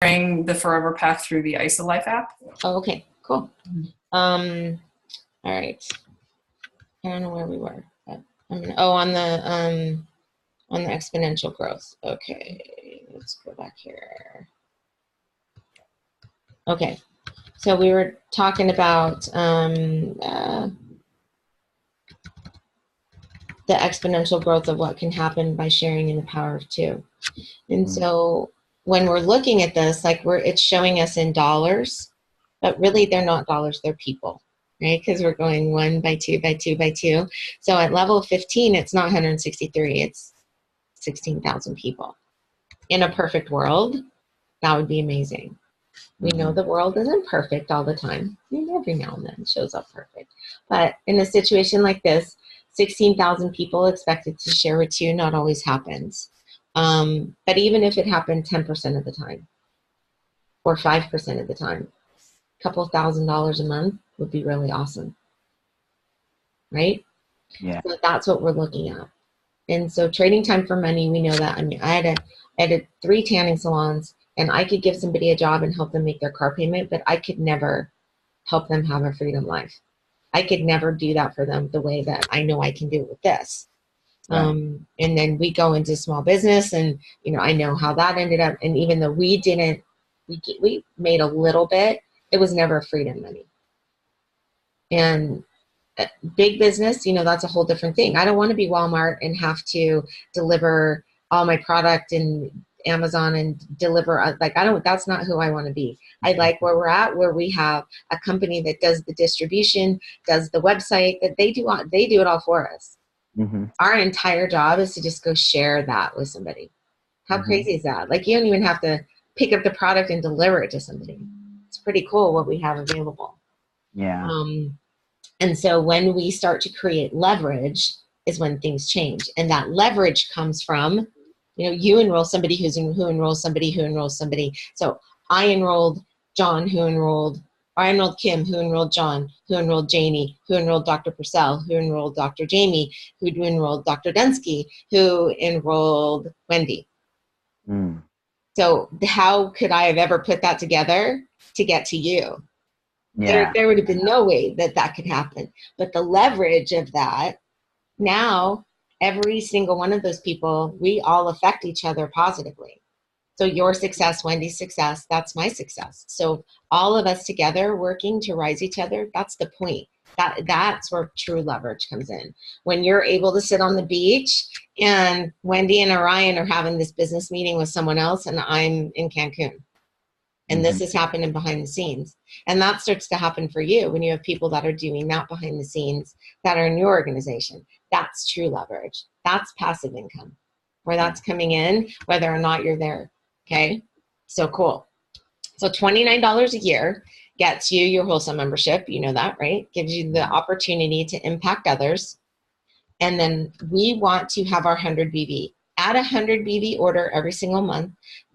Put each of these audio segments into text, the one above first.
sharing the Forever Pack through the IsoLife app. Oh, okay, cool. All right. I don't know where we were, but on the exponential growth. Okay, let's go back here. Okay, so we were talking about the exponential growth of what can happen by sharing in the power of two. And so when we're looking at this, like it's showing us in dollars, but really they're not dollars, they're people, right? Because we're going 1 by 2 by 2 by 2. So at level 15, it's not 163, it's 16,000 people. In a perfect world, that would be amazing. We know the world isn't perfect all the time. Every now and then it shows up perfect. But in a situation like this, 16,000 people expected to share with two not always happens. But even if it happened 10% of the time or 5% of the time, a couple $1,000s a month would be really awesome. Right? Yeah. So that's what we're looking at. And so trading time for money, we know that. I mean, I had 3 tanning salons, and I could give somebody a job and help them make their car payment, but I could never help them have a freedom life. I could never do that for them the way that I know I can do it with this. Right. And then we go into small business, and I know how that ended up. And even though we made a little bit, it was never freedom money. And big business, that's a whole different thing. I don't want to be Walmart and have to deliver all my product and Amazon and deliver, that's not who I want to be. I like where we're at, where we have a company that does the distribution, does the website, that they do it all for us. Mm-hmm. Our entire job is to just go share that with somebody. How crazy is that? Like, you don't even have to pick up the product and deliver it to somebody. It's pretty cool what we have available. Yeah. And so when we start to create leverage is when things change. And that leverage comes from, you enroll somebody who enrolls somebody who enrolls somebody. So I enrolled John, I enrolled Kim, who enrolled John, who enrolled Janie, who enrolled Dr. Purcell, who enrolled Dr. Jamie, who enrolled Dr. Dunsky, who enrolled Wendy. So how could I have ever put that together to get to you? Yeah. There would have been no way that could happen. But the leverage of that, now every single one of those people, we all affect each other positively. So your success, Wendy's success, that's my success. So all of us together working to rise each other, that's the point. That's where true leverage comes in. When you're able to sit on the beach and Wendy and Orion are having this business meeting with someone else and I'm in Cancun. And this is happening behind the scenes. And that starts to happen for you when you have people that are doing that behind the scenes that are in your organization. That's true leverage. That's passive income, where that's coming in whether or not you're there. Okay? So cool. So $29 a year gets you your wholesale membership. You know that, right? Gives you the opportunity to impact others. And then we want to have our 100 BV. Add 100 BV order every single month.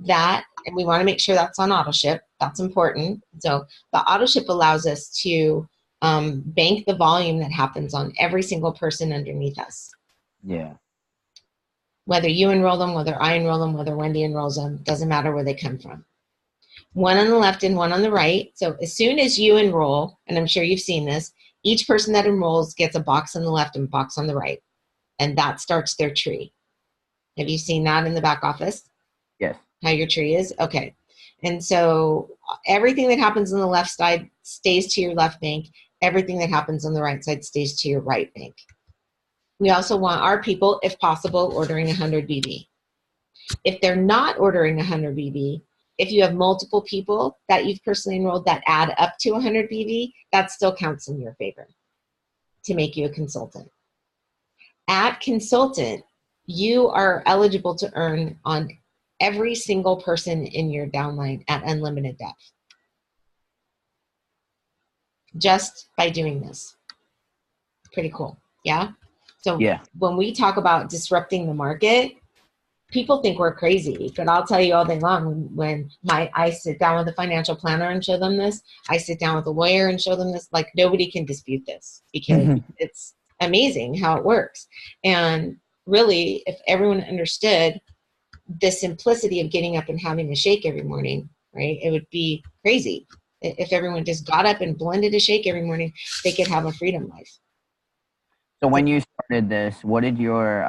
And we want to make sure that's on auto ship. That's important. So the auto ship allows us to bank the volume that happens on every single person underneath us. Yeah. Whether you enroll them, whether I enroll them, whether Wendy enrolls them, doesn't matter where they come from. One on the left and one on the right. So as soon as you enroll, and I'm sure you've seen this, each person that enrolls gets a box on the left and a box on the right. And that starts their tree. Have you seen that in the back office? Yes. How your tree is? Okay. And so everything that happens on the left side stays to your left bank. Everything that happens on the right side stays to your right bank. We also want our people, if possible, ordering 100 BV. If they're not ordering 100 BV, if you have multiple people that you've personally enrolled that add up to 100 BV, that still counts in your favor to make you a consultant. At consultant, you are eligible to earn on every single person in your downline at unlimited depth. Just by doing this. Pretty cool. Yeah? So when we talk about disrupting the market, people think we're crazy, but I'll tell you all day long, when I sit down with a financial planner and show them this, I sit down with a lawyer and show them this, like nobody can dispute this because it's amazing how it works. And really, if everyone understood the simplicity of getting up and having a shake every morning, right? It would be crazy if everyone just got up and blended a shake every morning. They could have a freedom life. So when you started this, what did your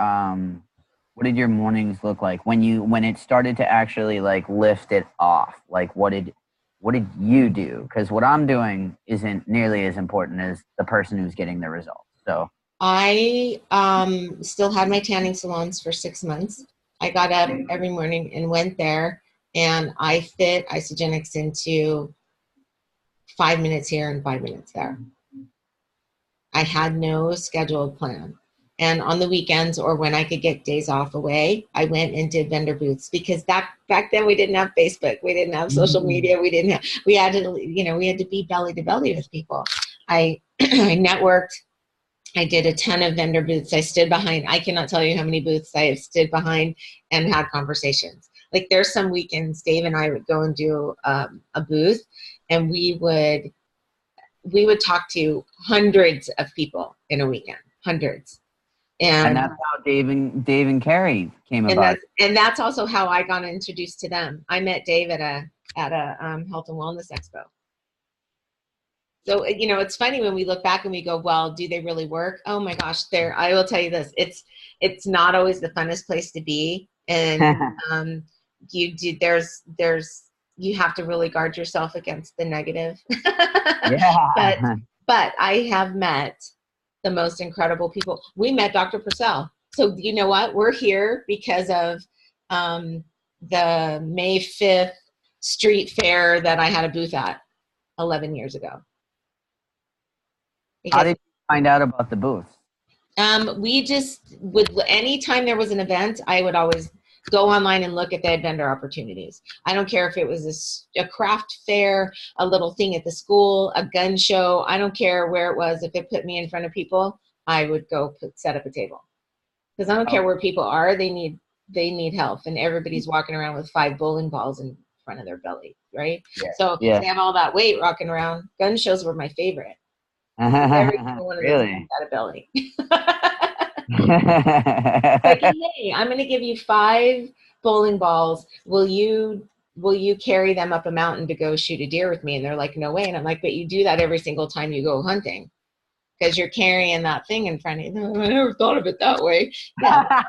mornings look like when it started to actually like lift it off? Like what did you do? Because what I'm doing isn't nearly as important as the person who's getting the results. So I still had my tanning salons for 6 months. I got up every morning and went there, and I fit Isogenics into 5 minutes here and 5 minutes there. I had no scheduled plan. And on the weekends or when I could get days off away, I went and did vendor booths, because back then we didn't have Facebook, we didn't have social media, we had to be belly to belly with people. I I networked. I did a ton of vendor booths. I stood behind. I cannot tell you how many booths I have stood behind and had conversations. Like there's some weekends Dave and I would go and do a booth, and we would talk to hundreds of people in a weekend, hundreds. and that's how Dave and Carrie came about. That's also how I got introduced to them. I met Dave at a health and wellness expo. So, it's funny when we look back and we go, well, do they really work? Oh my gosh, I will tell you this, it's not always the funnest place to be. And you have to really guard yourself against the negative. Yeah. But I have met the most incredible people. We met Dr. Purcell. So you know what? We're here because of the May 5th street fair that I had a booth at 11 years ago. How did you find out about the booth? We just anytime there was an event, I would always go online and look at the vendor opportunities. I don't care if it was a craft fair, a little thing at the school, a gun show. I don't care where it was. If it put me in front of people, I would go set up a table. Because I don't care where people are. They need help, and everybody's walking around with 5 bowling balls in front of their belly, right? Yeah. So they have all that weight rocking around. Gun shows were my favorite. Every single one of those had a belly. Like, hey, I'm going to give you 5 bowling balls. Will you carry them up a mountain to go shoot a deer with me? And they're like, no way. And I'm like, but you do that every single time you go hunting, because you're carrying that thing in front of you. No, I never thought of it that way. Yeah.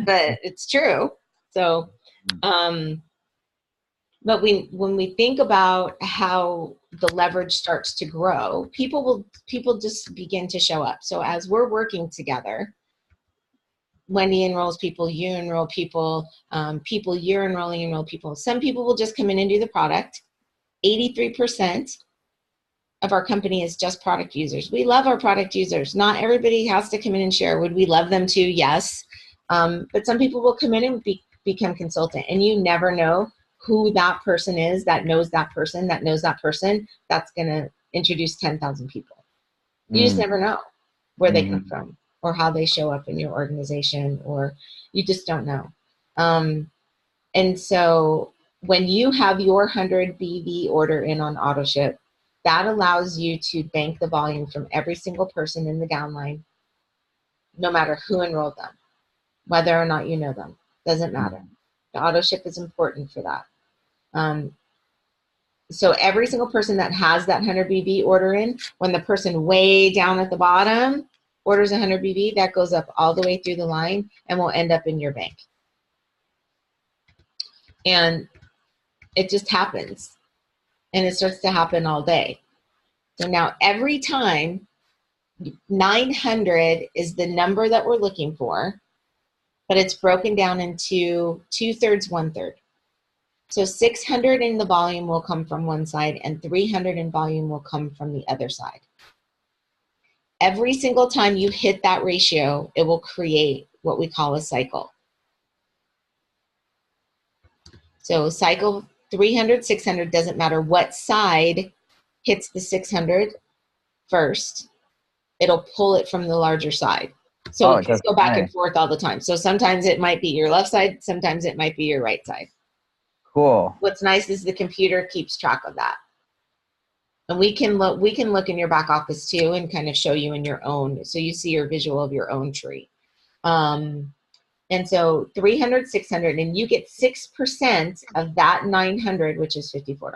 But it's true. So, but when we think about how the leverage starts to grow, people just begin to show up. So as we're working together, Wendy enrolls people, you enroll people, people you're enrolling enroll people. Some people will just come in and do the product. 83% of our company is just product users. We love our product users. Not everybody has to come in and share. Would we love them to? Yes. But some people will come in and become consultant, and you never know who that person is that knows that person that's going to introduce 10,000 people. You just never know where they come from or how they show up in your organization, or you just don't know. And so when you have your 100 BV order in on AutoShip, that allows you to bank the volume from every single person in the downline, no matter who enrolled them, whether or not you know them, doesn't matter. The AutoShip is important for that. So every single person that has that 100 BV order in, when the person way down at the bottom orders 100 BV, that goes up all the way through the line and will end up in your bank. And it just happens. And it starts to happen all day. So now every time, 900 is the number that we're looking for, but it's broken down into 2/3, 1/3. So 600 in the volume will come from one side, and 300 in volume will come from the other side. Every single time you hit that ratio, it will create what we call a cycle. So cycle 300, 600, doesn't matter what side hits the 600 first, it'll pull it from the larger side. So it just go back and forth all the time. So sometimes it might be your left side, sometimes it might be your right side. Cool. What's nice is the computer keeps track of that. And we can look in your back office too and kind of show you in your own, so you see your visual of your own tree. And so 300, 600, and you get 6% of that 900, which is $54.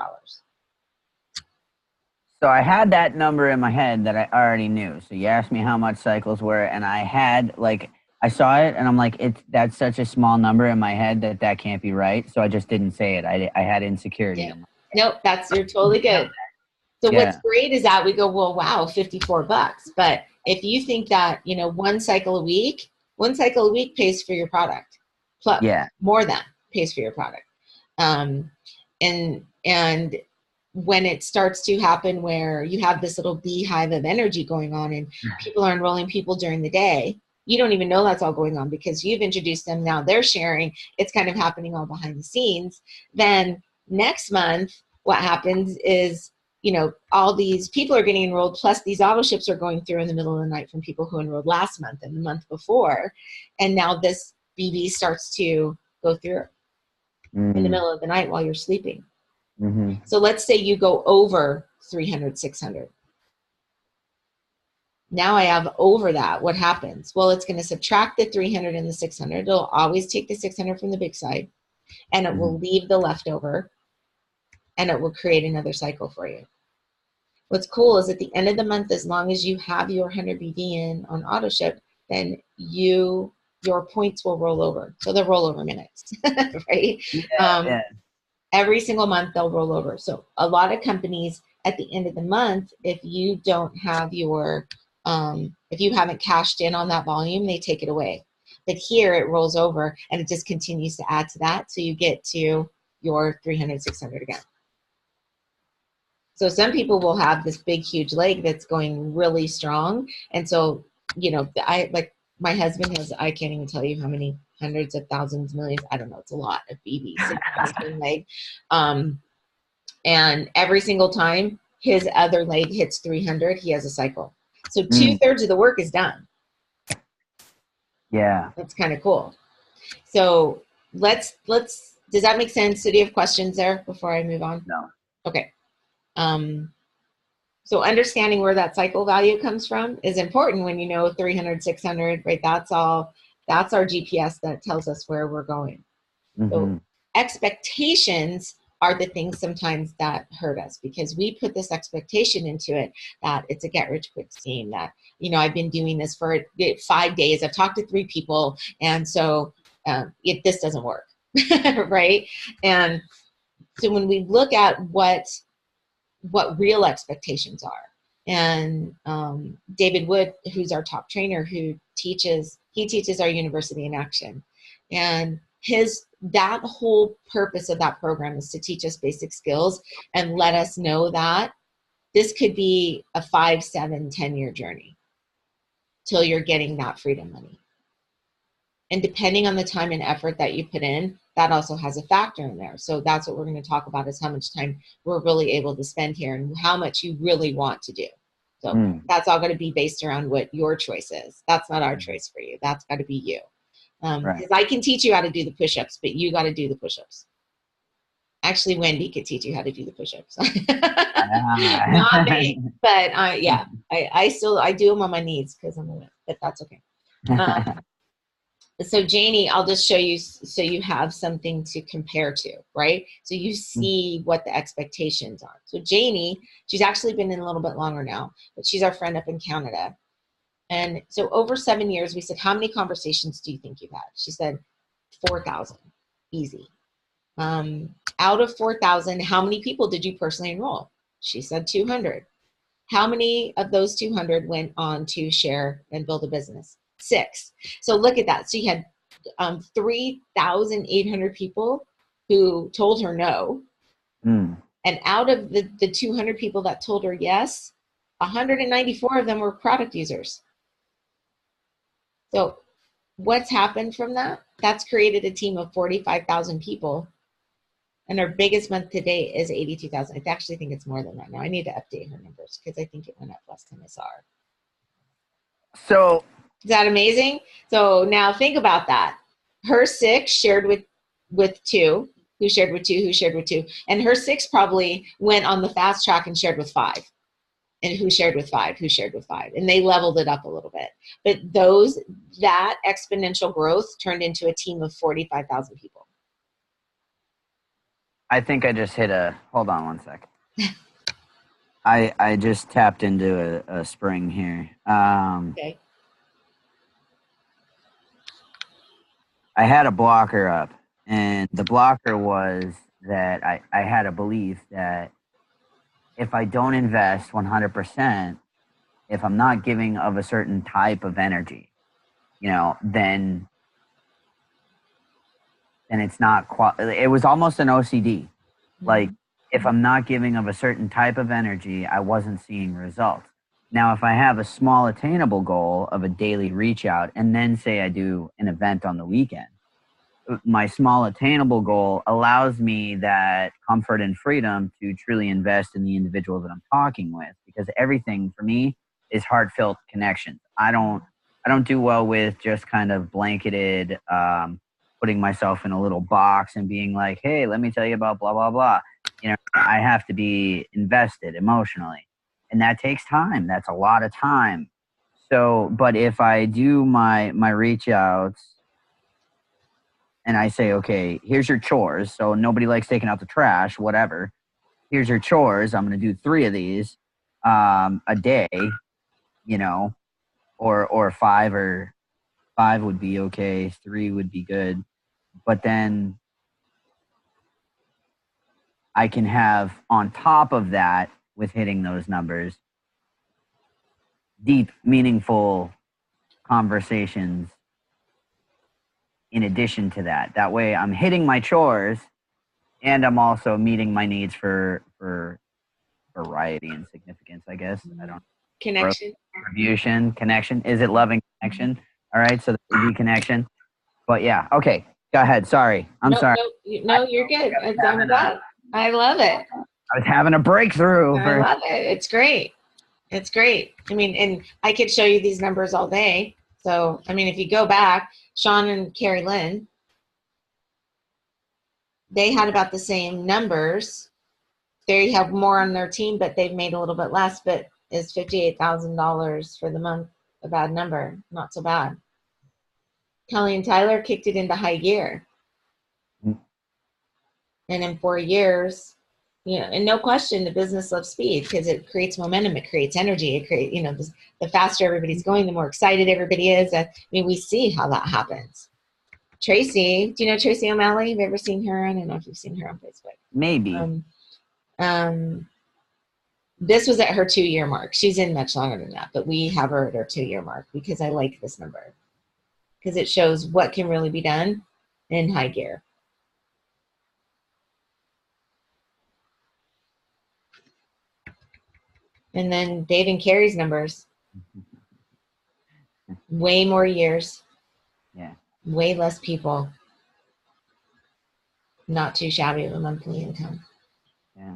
So I had that number in my head that I already knew. So you asked me how much cycles were, and I had like I saw it, and I'm like, that's such a small number in my head that can't be right. So I just didn't say it. I had insecurity. Yeah. Nope, you're totally good. So what's great is that we go, well, wow, $54. But if you think that, you know, one cycle a week pays for your product. Plus, more than pays for your product. And when it starts to happen where you have this little beehive of energy going on and people are enrolling people during the day, you don't even know that's all going on because you've introduced them. Now they're sharing. It's kind of happening all behind the scenes. Then next month, what happens is, you know, all these people are getting enrolled, plus these auto ships are going through in the middle of the night from people who enrolled last month and the month before. And now this BB starts to go through in the middle of the night while you're sleeping. So let's say you go over 300, 600. Now I have over that. What happens? Well, it's going to subtract the 300 and the 600. It'll always take the 600 from the big side, and it will leave the leftover, and it will create another cycle for you. What's cool is at the end of the month, as long as you have your 100 BV in on auto ship, then your points will roll over. So they'll roll over minutes, right? Every single month they'll roll over. So a lot of companies at the end of the month, if you don't have your, if you haven't cashed in on that volume, they take it away. But here it rolls over and it just continues to add to that. So you get to your 300, 600 again. So some people will have this big, huge leg that's going really strong. And so, you know, my husband has, I can't even tell you how many hundreds of thousands, millions, I don't know, it's a lot of BBs in his leg. And every single time his other leg hits 300, he has a cycle. So 2/3 of the work is done. Yeah. That's kind of cool. So let's, does that make sense? So do you have questions there before I move on? No. Okay. So understanding where that cycle value comes from is important when you know 300, 600, right? That's our GPS that tells us where we're going. So expectations are the things sometimes that hurt us because we put this expectation into it that it's a get rich quick scheme, that, you know, I've been doing this for 5 days. I've talked to 3 people. And so this doesn't work, right? And so when we look at what real expectations are, and David Wood, who's our top trainer, he teaches our University in Action, and that whole purpose of that program is to teach us basic skills and let us know that this could be a 5, 7, 10-year journey till you're getting that freedom money. And depending on the time and effort that you put in, that also has a factor in there. So that's what we're going to talk about, is how much time we're really able to spend here and how much you really want to do. So that's all going to be based around what your choice is. That's not our choice for you. That's got to be you. Because I can teach you how to do the push-ups, but you got to do the push-ups. Actually, Wendy could teach you how to do the push-ups. Not me. But I do them on my knees because I'm a woman, but that's okay. So Janie, I'll just show you so you have something to compare to, right? So you see what the expectations are. So Janie, she's actually been in a little bit longer now, but she's our friend up in Canada. And so over 7 years, we said, how many conversations do you think you've had? She said, 4,000, easy. Out of 4,000, how many people did you personally enroll? She said 200. How many of those 200 went on to share and build a business? 6. So look at that. So you had 3,800 people who told her no. And out of the 200 people that told her yes, 194 of them were product users. So what's happened from that? That's created a team of 45,000 people. And our biggest month to date is 82,000. I actually think it's more than that now. I need to update her numbers because I think it went up last time I saw her. So is that amazing? So now think about that. Her 6 shared with 2, who shared with 2, who shared with 2. And her 6 probably went on the fast track and shared with 5. and who shared with 5, and they leveled it up a little bit. But that exponential growth turned into a team of 45,000 people. I think I just hit hold on one sec. I just tapped into a spring here. Okay. I had a blocker up, and the blocker was that I had a belief that if I don't invest 100%, if I'm not giving of a certain type of energy, then it's not it was almost an OCD. Like, if I'm not giving of a certain type of energy, I wasn't seeing results. Now, if I have a small attainable goal of a daily reach out, and then say I do an event on the weekend, my small attainable goal allows me that comfort and freedom to truly invest in the individual that I'm talking with, because everything for me is heartfelt connections. I don't do well with just kind of blanketed, putting myself in a little box and being like, hey, let me tell you about blah, blah, blah. I have to be invested emotionally, and that takes time. That's a lot of time. So, but if I do my reach outs and I say, okay, here's your chores. So nobody likes taking out the trash, whatever. Here's your chores. I'm going to do 3 of these a day, or 5 would be okay. 3 would be good. But then I can have on top of that, with hitting those numbers, deep, meaningful conversations in addition to that. That way I'm hitting my chores and I'm also meeting my needs for variety and significance, I guess. I don't Connection. Contribution, connection. Is it loving connection? All right, so that would be connection. But yeah, okay. Go ahead. Sorry. I'm sorry. No, you're good. I'm glad. I love it. I was having a breakthrough. I love it. It's great. It's great. I mean, and I could show you these numbers all day. So, I mean, if you go back, Sean and Carrie Lynn, they had about the same numbers. They have more on their team, but they've made a little bit less. But is $58,000 for the month a bad number? Not so bad. Kelly and Tyler kicked it into high gear. And in 4 years, and no question, the business loves speed because it creates momentum, it creates energy, it creates, the faster everybody's going, the more excited everybody is. I mean, we see how that happens. Tracy, do you know Tracy O'Malley? Have you ever seen her? I don't know if you've seen her on Facebook. Maybe. This was at her 2-year mark. She's in much longer than that, but we have her at her 2-year mark because I like this number because it shows what can really be done in high gear. And then Dave and Carrie's numbers. Way more years. Yeah. Way less people. Not too shabby of a monthly income. Yeah.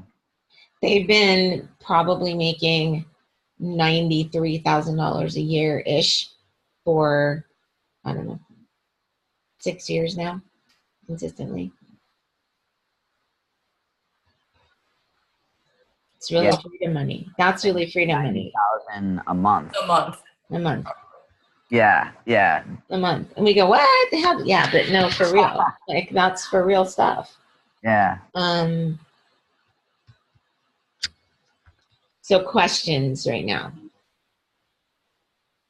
They've been probably making $93,000 a year-ish for, I don't know, 6 years now, consistently. It's really freedom money. That's really freedom money. $90,000 a month. A month. Yeah. A month. And we go, what the hell? Yeah, but no, for real. Like, that's for real stuff. Yeah. So questions right now.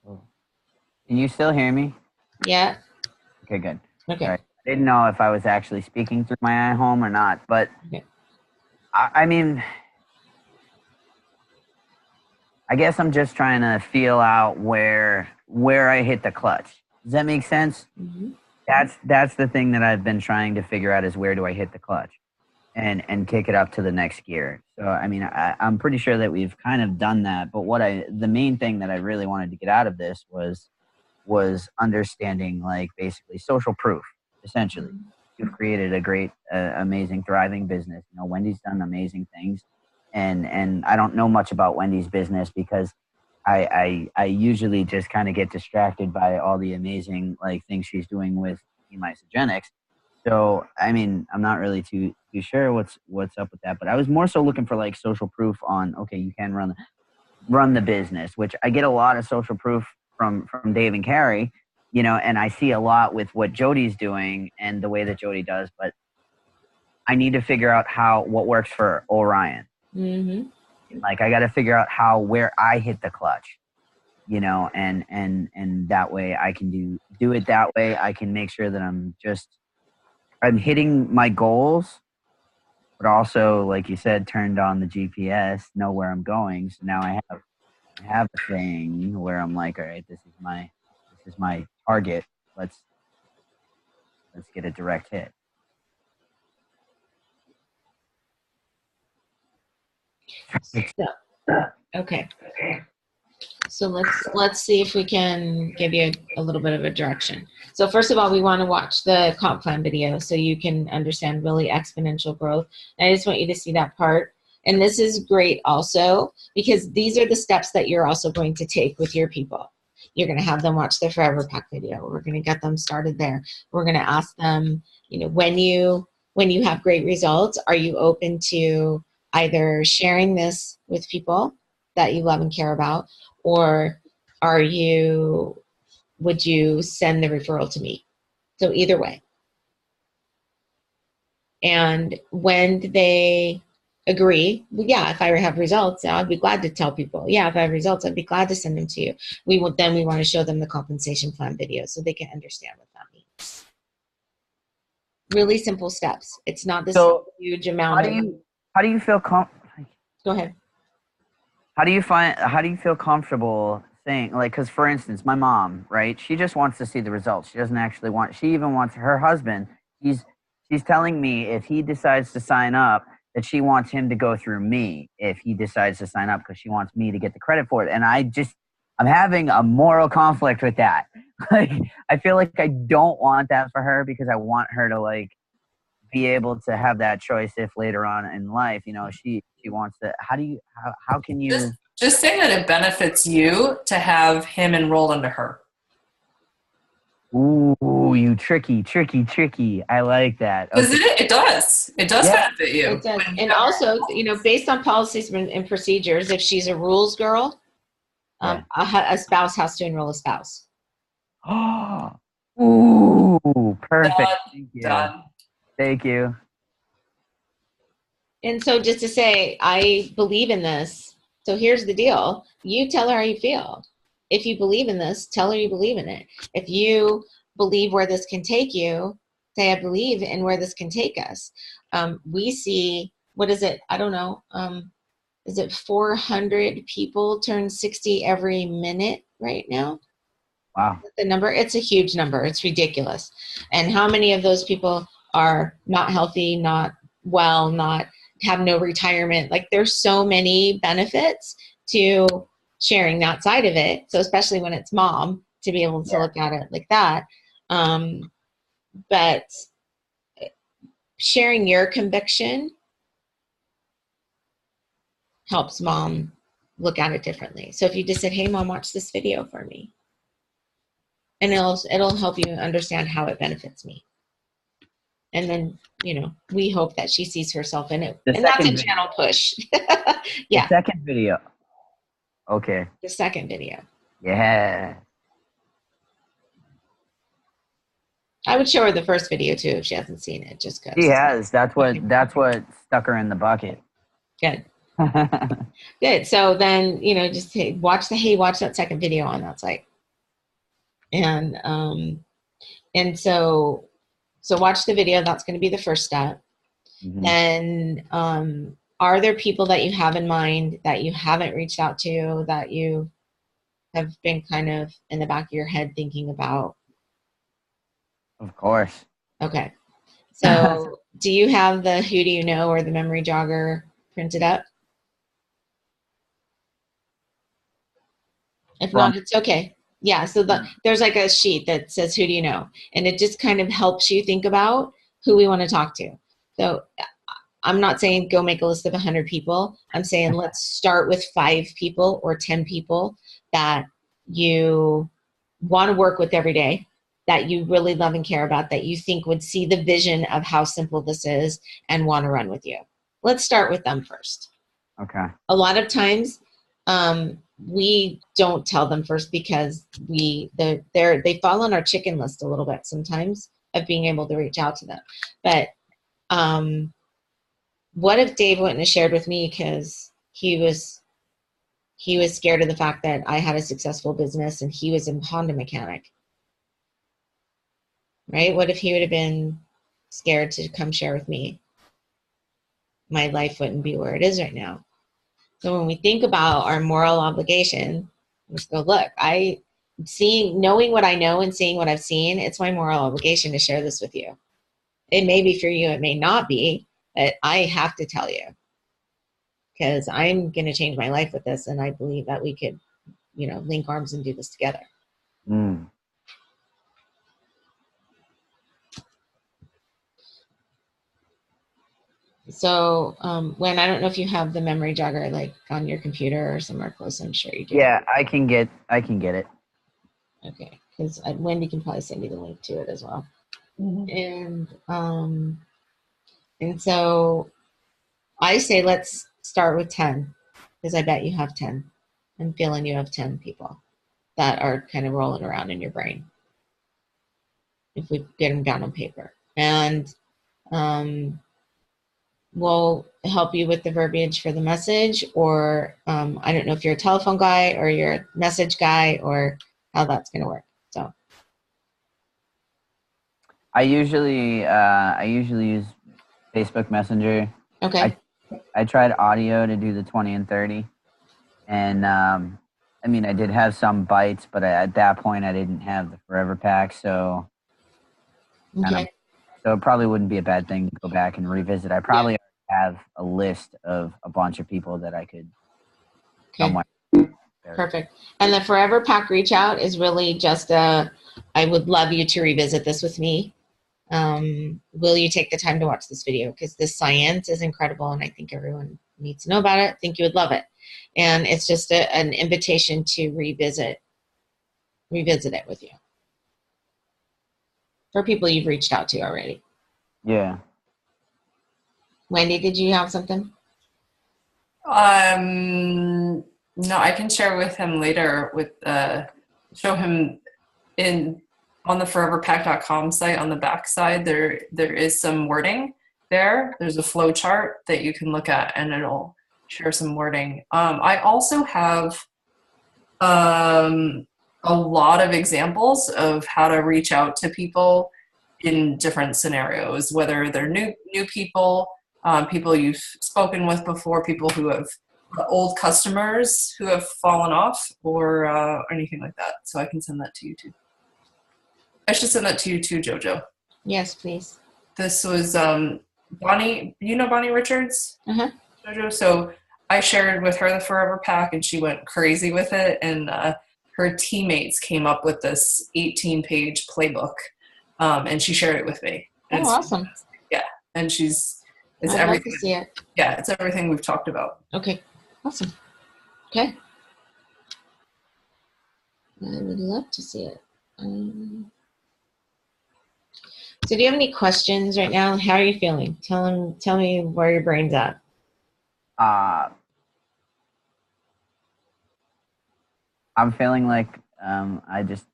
Can you still hear me? Yeah. Okay, good. Okay. Right. I didn't know if I was actually speaking through my iHome or not, but okay. I mean, I guess I'm just trying to feel out where I hit the clutch. Does that make sense? Mm-hmm. That's the thing that I've been trying to figure out is where do I hit the clutch and kick it up to the next gear. So, I mean, I'm pretty sure that we've kind of done that, but the main thing that I really wanted to get out of this was understanding, like, basically social proof, essentially. Mm-hmm. You've created a great, amazing, thriving business. Wendy's done amazing things. And I don't know much about Wendy's business because I usually just kind of get distracted by all the amazing, like, things she's doing with Isogenics. So, I mean, I'm not really too sure what's up with that, but I was more so looking for, like, social proof on, okay, you can run run the business, which I get a lot of social proof from Dave and Carrie, you know, and I see a lot with what Jody's doing and the way that Jody does, but I need to figure out what works for Orion. Mm-hmm. Like I got to figure out where I hit the clutch, you know, and that way I can do it that way. I can make sure that I'm hitting my goals, but also, like you said, turned on the GPS, know where I'm going. So now I have a thing where I'm like, all right, this is my target. Let's get a direct hit. Okay. So let's see if we can give you a little bit of a direction. So first of all, we want to watch the comp plan video so you can understand really exponential growth. And I just want you to see that part. And this is great also because these are the steps that you're also going to take with your people. You're going to have them watch the Forever Pack video. We're going to get them started there. We're going to ask them, you know, when you have great results, are you open to either sharing this with people that you love and care about, or would you send the referral to me? So either way. And when they agree, well, yeah, if I have results, I'd be glad to tell people. Yeah, if I have results, I'd be glad to send them to you. We want to show them the compensation plan video so they can understand what that means. Really simple steps. It's not this huge amount how do you feel Go ahead. How do you feel comfortable saying, like, because for instance, my mom, right? She just wants to see the results. She doesn't actually she even wants her husband. She's telling me if he decides to sign up, that she wants him to go through me if he decides to sign up because she wants me to get the credit for it. And I'm having a moral conflict with that. Like, I feel like I don't want that for her because I want her to, like, be able to have that choice if later on in life, you know, she wants to. How can you just say that it benefits you to have him enroll into her? Ooh, you tricky. I like that. Because it does benefit you. It does. And also, you know, based on policies and procedures, if she's a rules girl, a spouse has to enroll a spouse. Ooh, perfect. Done. Thank you. And so just to say, I believe in this. So here's the deal. You tell her how you feel. If you believe in this, tell her you believe in it. If you believe where this can take you, say, I believe in where this can take us. We see, what is it? I don't know. Is it 400 people turn 60 every minute right now? Wow. The number, it's a huge number. It's ridiculous. And how many of those people are not healthy, not well, not have no retirement? Like, there's so many benefits to sharing that side of it. So especially when it's mom, to be able to look at it like that. But sharing your conviction helps mom look at it differently. So if you just said, hey mom, watch this video for me. And it'll help you understand how it benefits me. And then, you know, we hope that she sees herself in it. And that's a channel push. Yeah. The second video. Okay. The second video. Yeah. I would show her the first video too if she hasn't seen it, just because. She has. That's what stuck her in the bucket. Good. Good. So then, you know, just watch that second video on that site. And so watch the video. That's going to be the first step. Mm-hmm. Then are there people that you have in mind that you haven't reached out to, that you have been kind of in the back of your head thinking about? Of course. Okay. So do you have the who do you know or the memory jogger printed up? If not, it's okay. Yeah, so there's like a sheet that says, who do you know? And it just kind of helps you think about who we want to talk to. So I'm not saying go make a list of 100 people. I'm saying let's start with 5 people or 10 people that you want to work with every day, that you really love and care about, that you think would see the vision of how simple this is and want to run with you. Let's start with them first. Okay. A lot of times we don't tell them first because they fall on our chicken list a little bit sometimes of being able to reach out to them. But what if Dave wouldn't have shared with me because he was scared of the fact that I had a successful business and he was a Honda mechanic, right? What if he would have been scared to come share with me? My life wouldn't be where it is right now. So when we think about our moral obligation, let's go, look, knowing what I know and seeing what I've seen, it's my moral obligation to share this with you. It may be for you, it may not be, but I have to tell you because I'm going to change my life with this. And I believe that we could, link arms and do this together. Mm. So when, I don't know if you have the memory jogger like on your computer or somewhere close. I'm sure you do. Yeah, I can get it. Okay. Because Wendy can probably send you the link to it as well. Mm-hmm. And so I say, let's start with 10 because I bet you have 10. I'm feeling you have 10 people that are kind of rolling around in your brain if we get them down on paper. And we'll help you with the verbiage for the message, or I don't know if you're a telephone guy or you're a message guy or how that's going to work. So I usually use Facebook Messenger. okay. I tried audio to do the 20 and 30, and I mean I did have some bites, but at that point I didn't have the Forever Pack, so Okay. so it probably wouldn't be a bad thing to go back and revisit. I probably have a list of a bunch of people that I could somewhere. Perfect. And the Forever Pack reach out is really just I would love you to revisit this with me. Will you take the time to watch this video? Because this science is incredible and I think everyone needs to know about it. I think you would love it. And it's just an invitation to revisit it with you. For people you've reached out to already. Yeah. Wendy, did you have something? No, I can share with him later with show him on the foreverpack.com site on the back side there is some wording there. There's a flow chart that you can look at and it'll share some wording. I also have a lot of examples of how to reach out to people in different scenarios, whether they're new people, people you've spoken with before, people who have old customers who have fallen off, or anything like that. So I can send that to you too. I should send that to you too, Jojo. Yes, please. This was Bonnie. You know Bonnie Richards? Uh-huh. Jojo. So I shared with her the Forever Pack, and she went crazy with it. And her teammates came up with this 18-page playbook, and she shared it with me. And oh, awesome! Fantastic. Yeah, and it's I'd everything. love to see it. Yeah, it's everything we've talked about. Okay, awesome. Okay, I would love to see it. So do you have any questions right now? How are you feeling? Tell me where your brain's at. I'm feeling like I just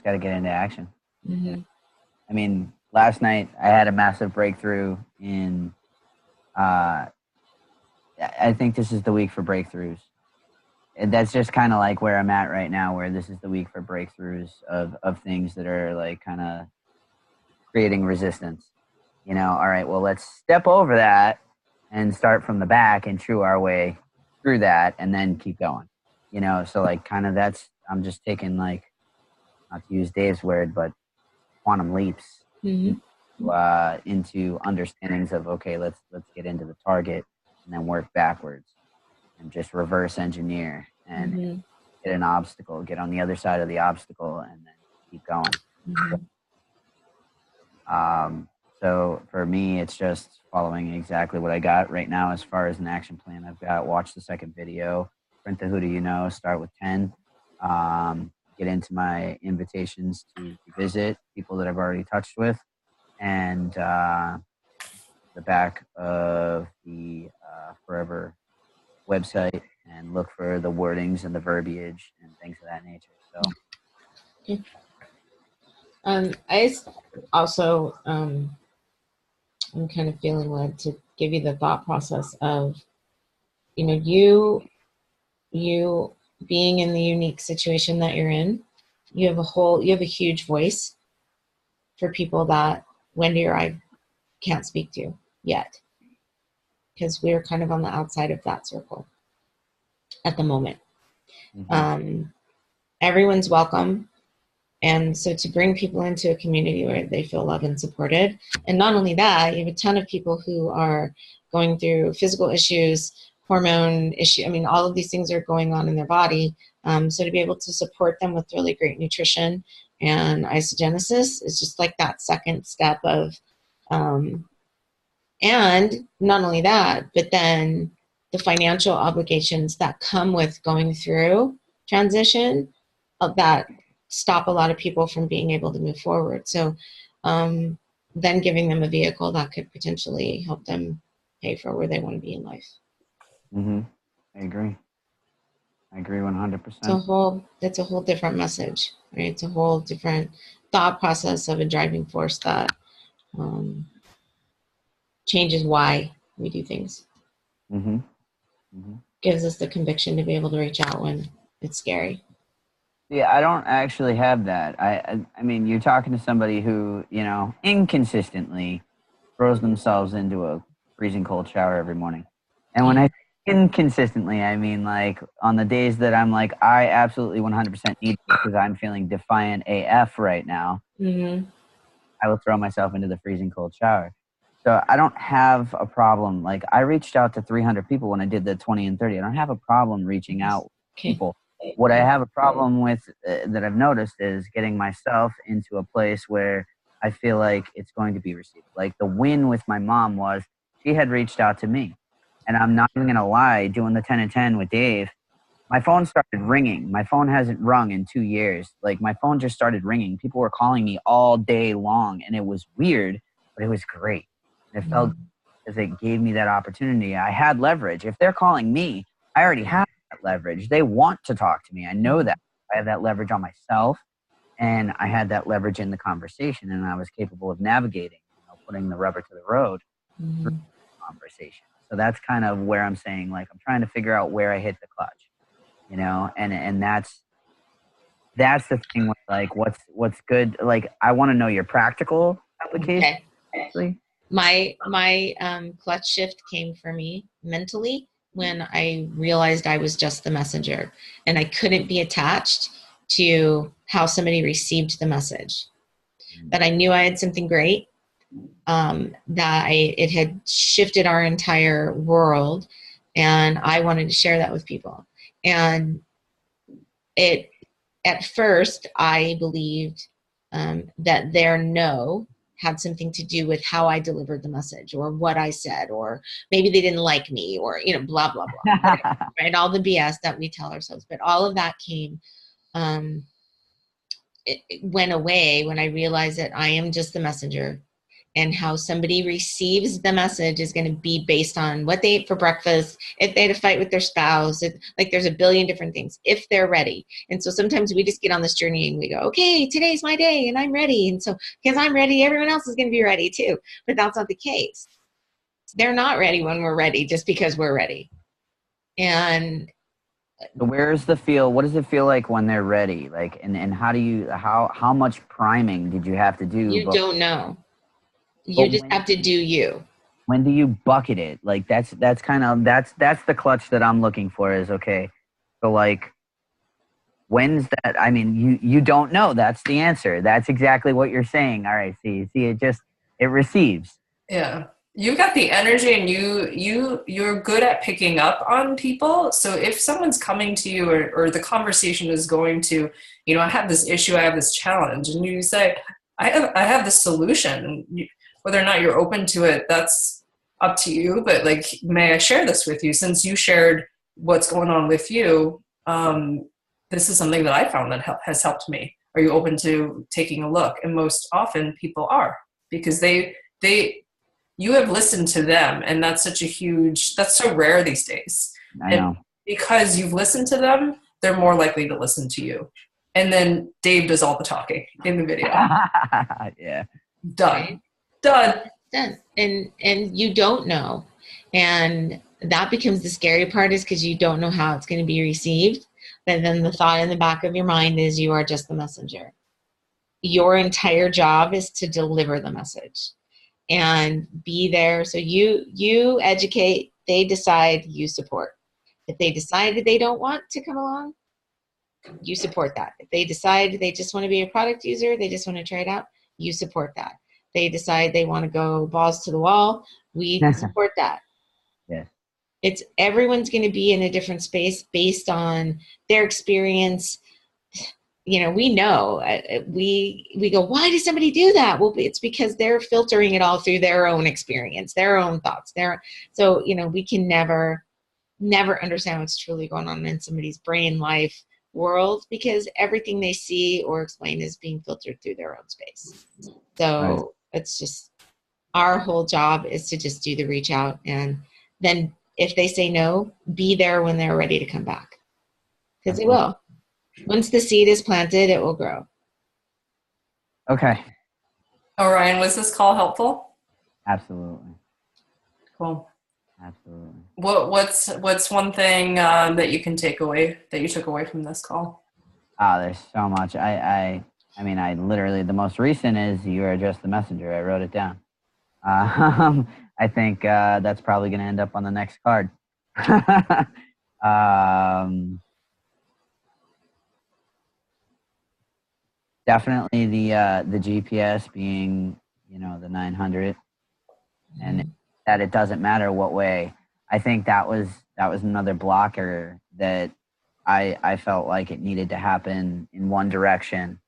got to get into action. Mm-hmm. I mean, last night I had a massive breakthrough in. I think this is the week for breakthroughs. And that's just kind of like where I'm at right now, where this is the week for breakthroughs of things that are like kind of creating resistance. All right, well, let's step over that and start from the back and chew our way through that and then keep going. So like kind of I'm just taking like, not to use Dave's word, but quantum leaps into understandings of, okay, let's get into the target and then work backwards and just reverse engineer and hit an obstacle, get on the other side of the obstacle and then keep going. So for me, it's just following exactly what I got right now as far as an action plan. I've got watch the second video, print the who do you know, start with 10, get into my invitations to visit people that I've already touched with, and the back of the Forever website and look for the wordings and the verbiage and things of that nature. So. Also, I'm kind of feeling led to give you the thought process of, you being in the unique situation that you're in, you have a huge voice for people that Wendy or I can't speak to yet, because we're kind of on the outside of that circle at the moment. Everyone's welcome. And so to bring people into a community where they feel loved and supported, and not only that, you have a ton of people who are going through physical issues, hormone issue. I mean, all of these things are going on in their body. So to be able to support them with really great nutrition and isogenesis is just like that second step of, and not only that, but then the financial obligations that come with going through transition of that stop a lot of people from being able to move forward. So then giving them a vehicle that could potentially help them pay for where they want to be in life. I agree 100%. It's a whole different message, right? It's a whole different thought process of a driving force that changes why we do things. Gives us the conviction to be able to reach out when it's scary. Yeah, I don't actually have that. I mean, you're talking to somebody who, inconsistently throws themselves into a freezing cold shower every morning. And when I inconsistently, I mean, like, on the days that I'm like, I absolutely 100% need it because I'm feeling defiant AF right now, I will throw myself into the freezing cold shower. So I don't have a problem. Like, I reached out to 300 people when I did the 20 and 30. I don't have a problem reaching out to people. What I have a problem with that I've noticed is getting myself into a place where I feel like it's going to be received. Like, the win with my mom was she had reached out to me. And I'm not even going to lie, doing the 10 and 10 with Dave, my phone started ringing. My phone hasn't rung in 2 years. Like, my phone just started ringing. People were calling me all day long, and it was weird, but it was great. It felt as it gave me that opportunity. I had leverage. If they're calling me, I already have that leverage. They want to talk to me. I know that. I have that leverage on myself, and I had that leverage in the conversation, and I was capable of navigating, putting the rubber to the road through the conversation. So that's kind of where I'm saying, like, I'm trying to figure out where I hit the clutch, and that's the thing with, like, what's good. Like, I want to know your practical application. Okay. My clutch shift came for me mentally when I realized I was just the messenger and I couldn't be attached to how somebody received the message. That I knew I had something great, it had shifted our entire world, and I wanted to share that with people. And at first I believed that their no had something to do with how I delivered the message or what I said, or maybe they didn't like me, or, blah, blah, blah, right? All the BS that we tell ourselves. But all of that came, it went away when I realized that I am just the messenger, and how somebody receives the message is going to be based on what they ate for breakfast, if they had a fight with their spouse, there's a billion different things, if they're ready. And so sometimes we just get on this journey and we go, okay, today's my day and I'm ready. And so because I'm ready, everyone else is going to be ready too. But that's not the case. They're not ready when we're ready just because we're ready. And where's the feel? What does it feel like when they're ready? Like, and how much priming did you have to do? You don't know. You just have to do you. When do you bucket it? Like, that's the clutch that I'm looking for is, okay, so, like, when's that? I mean, you don't know. That's the answer. That's exactly what you're saying. All right. See, it receives. Yeah. You got the energy, and you're good at picking up on people. So if someone's coming to you, or the conversation is going to, I have this issue, I have this challenge, and you say, I have this solution. Whether or not you're open to it, that's up to you. But, like, may I share this with you? Since you shared what's going on with you, this is something that I found that has helped me. Are you open to taking a look? And most often people are, because you have listened to them, and that's so rare these days. I know. because you've listened to them, they're more likely to listen to you. And then Dave does all the talking in the video. Yeah. Done. Right. Done. Done. And you don't know. And that becomes the scary part, is because you don't know how it's going to be received. But then the thought in the back of your mind is you are just the messenger. Your entire job is to deliver the message and be there. So you educate, they decide, you support. If they decide that they don't want to come along, you support that. If they decide they just want to be a product user, they just want to try it out, you support that. They decide they want to go balls to the wall, we support that. Yes. It's everyone's going to be in a different space based on their experience. You know, we know, we go, why does somebody do that? Well, it's because they're filtering it all through their own experience, their own thoughts. So, you know, we can never understand what's truly going on in somebody's brain, life, world, because everything they see or explain is being filtered through their own space. So Right. it's just, our whole job is to just do the reach out, and then if they say no, be there when they're ready to come back, because they will. Once the seed is planted, it will grow. Okay. Orion, was this call helpful? Absolutely. Cool. Absolutely. What's one thing that you took away from this call? There's so much. I mean, I literally, the most recent is you are just the messenger. I wrote it down. I think that's probably going to end up on the next card. Definitely the GPS being, you know, the 900, and that it doesn't matter what way. I think that was another blocker that I felt like it needed to happen in one direction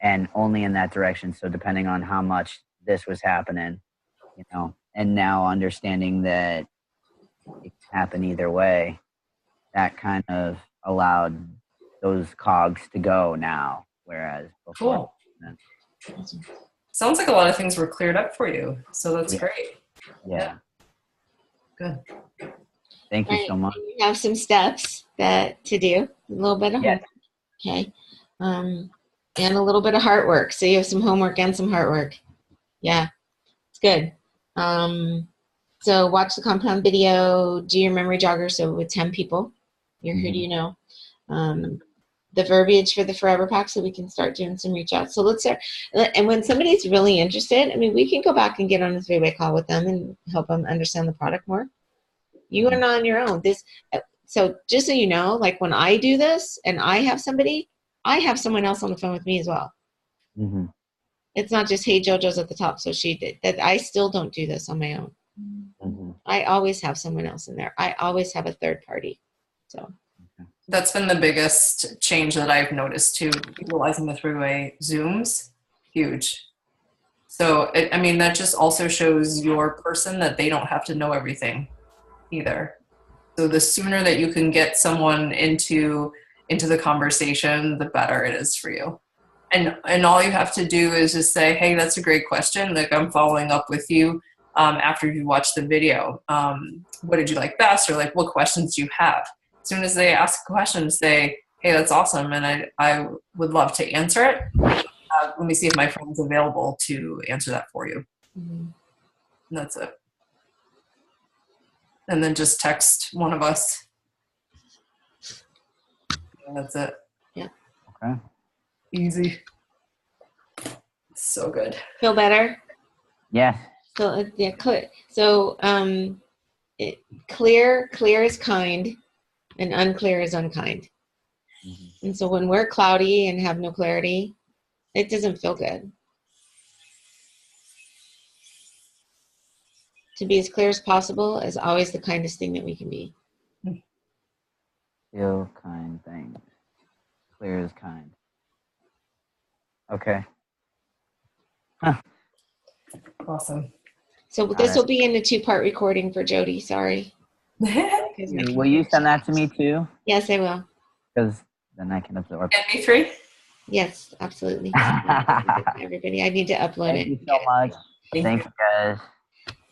and only in that direction. So depending on how much this was happening, you know, and now understanding that it can happen either way, that kind of allowed those cogs to go now, whereas before. Cool. Sounds like a lot of things were cleared up for you, so that's great. Yeah. Good. Thank you so much. You have some steps to do, a little bit of Yes. homework, okay, and a little bit of heart work. So you have some homework and some heart work. Yeah, it's good. So watch the compound video, do your memory jogger. So with 10 people, who do you know? The verbiage for the forever pack, so we can start doing some reach out. So let's start. And when somebody's really interested, I mean, we can go back and get on a 3-way call with them and help them understand the product more. You are not on your own. So just so you know, like when I do this and I have somebody, I have someone else on the phone with me as well. Mm-hmm. It's not just, hey, JoJo's at the top, so she did that. I still don't do this on my own. Mm-hmm. I always have someone else in there. I always have a third party. So that's been the biggest change that I've noticed too, utilizing the 3-way Zooms. Huge. So, I mean, that just also shows your person that they don't have to know everything either. So the sooner that you can get someone into the conversation, the better it is for you. And all you have to do is just say, hey, that's a great question. Like, I'm following up with you after you watch the video. What did you like best? Or like, what questions do you have? As soon as they ask a question, say, hey, that's awesome, and I would love to answer it. Let me see if my friend's available to answer that for you. mm-hmm. And that's it. And then just text one of us. And that's it. Yeah. Okay. Easy. So good. Feel better? Yes. So yeah, clear. So clear is kind, and unclear is unkind. Mm-hmm. And so when we're cloudy and have no clarity, it doesn't feel good. To be as clear as possible is always the kindest thing that we can be. Feel kind things. Clear is kind. Okay. Huh. Awesome. So this will be in the 2-part recording for Jody. Sorry. Will you send that to me too? Yes, I will. Because then I can absorb. MP3? Yes, absolutely. Everybody, I need to upload Thank it. you so much. Thank you guys.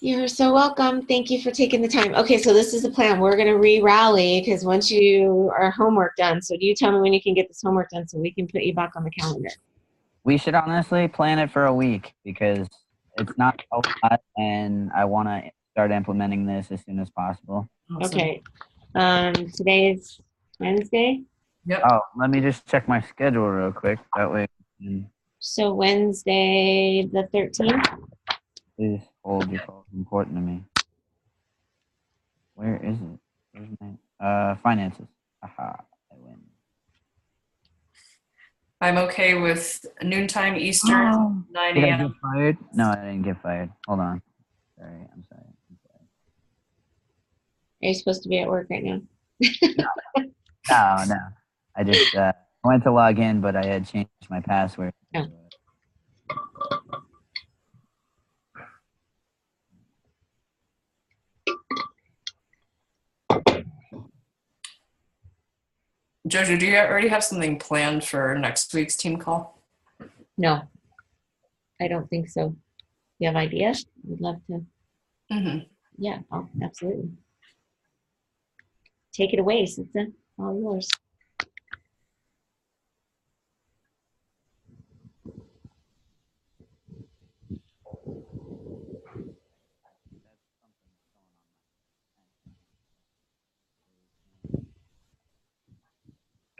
You're so welcome. Thank you for taking the time. Okay, so this is the plan. We're going to re-rally because once you are homework done, so do you tell me when you can get this homework done so we can put you back on the calendar? We should honestly plan it for a week because it's not a lot, and I want to start implementing this as soon as possible. Awesome. Okay. Today is Wednesday. Yep. Oh, let me just check my schedule real quick. That way, So Wednesday the 13th. please hold your call. It's important to me. Where is it? Where's my finances? Aha, I win. I'm okay with noontime Eastern, 9 Did I a.m. get fired? No, I didn't get fired. Hold on. Sorry, I'm sorry. Are you supposed to be at work right now? No. I just went to log in, but I had changed my password. Oh. Jojo, do you already have something planned for next week's team call? No, I don't think so. You have ideas? We'd love to. Mm-hmm. Yeah, absolutely. Take it away, Sitsa. All yours.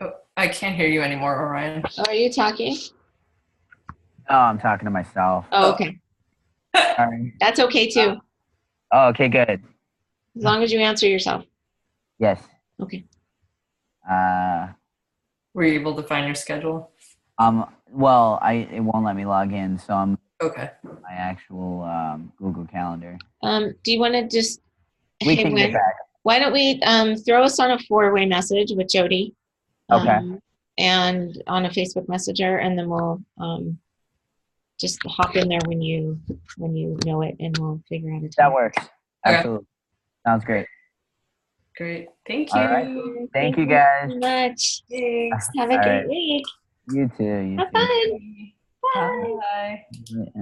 Oh, I can't hear you anymore, Orion. Oh, are you talking? Oh, I'm talking to myself. Oh, okay. Sorry. That's okay too. Oh, okay, good. As long as you answer yourself. Yes. Okay. Were you able to find your schedule? Well, it won't let me log in, so I'm Okay. my actual Google Calendar. Do you want to just We can get back. why don't we throw us on a 4-way message with Jody? Okay. And on a Facebook Messenger, and then we'll just hop in there when you know it, and we'll figure out a time. That works. Okay. Absolutely. Sounds great. Great. Thank you. All right. Thank you, guys. So much. Thanks. Have a All great right. week. You too. Have fun. Bye. Bye. Bye.